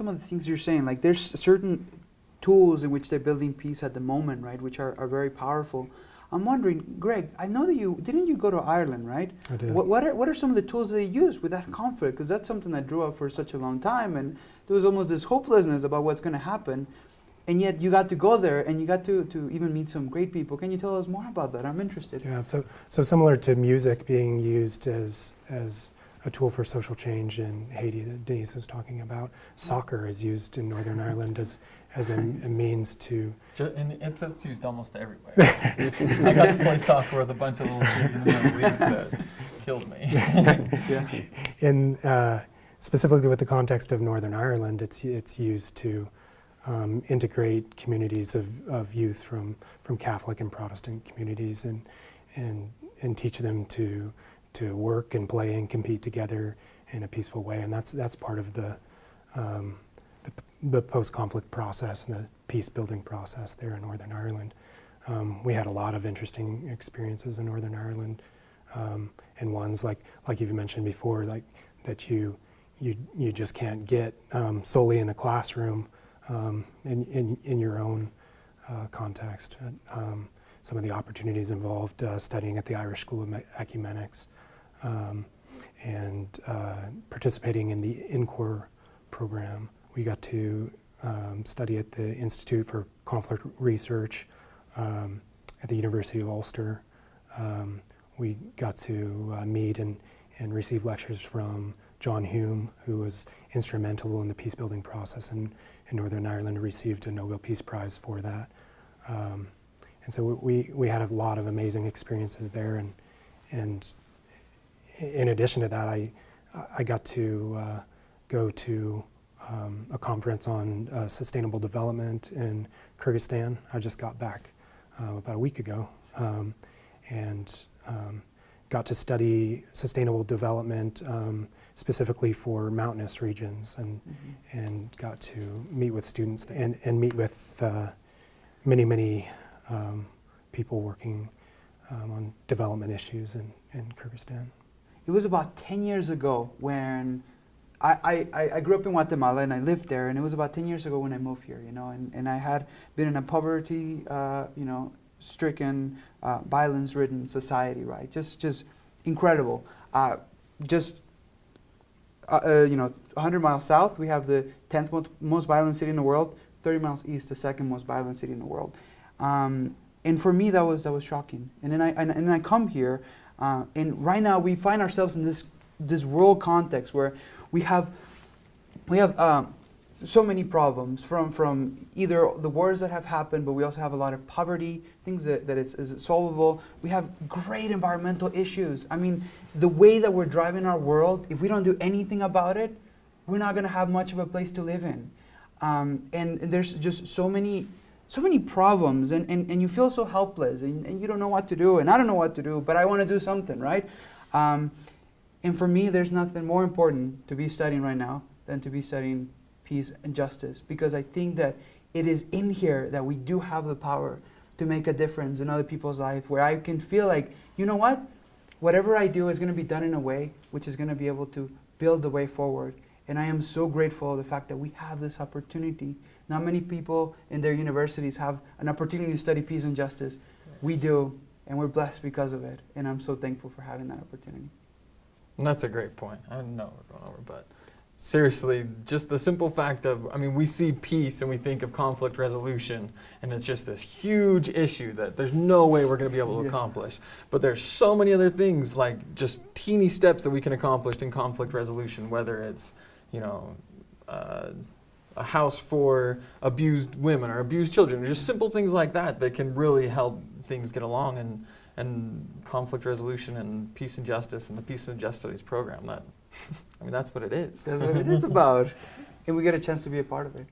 some of the things you're saying. Like there's certain tools in which they're building peace at the moment, right, which are very powerful. I'm wondering, Greg, I know that didn't you go to Ireland, right? I did. What are some of the tools that they use with that conflict? Because that's something that drew up for such a long time, and there was almost this hopelessness about what's going to happen. And yet you got to go there, and you got to even meet some great people. Can you tell us more about that? I'm interested. Yeah, so similar to music being used as a tool for social change in Haiti that Denise was talking about, soccer is used in Northern Ireland as a means to... And it's used almost everywhere. I got to play soccer with a bunch of little kids in the Middle East that killed me. Yeah. In specifically with the context of Northern Ireland, it's used to integrate communities of youth from Catholic and Protestant communities and teach them to work and play and compete together in a peaceful way, and that's part of the post-conflict process and the peace-building process there in Northern Ireland. We had a lot of interesting experiences in Northern Ireland, and ones like you've mentioned before, like that you just can't get solely in a classroom in your own context. Some of the opportunities involved studying at the Irish School of Ecumenics and participating in the INCOR program. We got to study at the Institute for Conflict Research at the University of Ulster. We got to meet and receive lectures from John Hume, who was instrumental in the peace-building process in Northern Ireland, received a Nobel Peace Prize for that. And so we had a lot of amazing experiences there, and in addition to that, I got to go to a conference on sustainable development in Kyrgyzstan. I just got back about a week ago, and got to study sustainable development specifically for mountainous regions, and got to meet with students and meet with many people working on development issues in Kyrgyzstan. It was about 10 years ago when I grew up in Guatemala and I lived there, and it was about 10 years ago when I moved here, and I had been in a poverty, stricken, violence-ridden society, right? Just incredible. 100 miles south, we have the 10th most violent city in the world. 30 miles east, the second most violent city in the world. And for me, that was shocking. And then I come here, and right now we find ourselves in this world context where we have so many problems from either the wars that have happened, but we also have a lot of poverty, things that is solvable. We have great environmental issues. I mean, the way that we're driving our world, if we don't do anything about it, we're not going to have much of a place to live in. And there's just so many problems, and you feel so helpless, and you don't know what to do, and I don't know what to do, but I want to do something, right? And for me, there's nothing more important to be studying right now than to be studying peace and justice, because I think that it is in here that we do have the power to make a difference in other people's life, where I can feel like, you know what? Whatever I do is going to be done in a way which is going to be able to build the way forward. And I am so grateful for the fact that we have this opportunity. Not many people in their universities have an opportunity to study peace and justice. We do, and we're blessed because of it. And I'm so thankful for having that opportunity. And that's a great point. I know we're going over, but seriously, just the simple fact of, we see peace and we think of conflict resolution, and it's just this huge issue that there's no way we're going to be able to accomplish. But there's so many other things, like just teeny steps that we can accomplish in conflict resolution, whether it's, a house for abused women or abused children, or just simple things like that that can really help things get along, and conflict resolution and peace and justice and the Peace and Justice Studies program, that's what it is. That's what it is about. And we get a chance to be a part of it.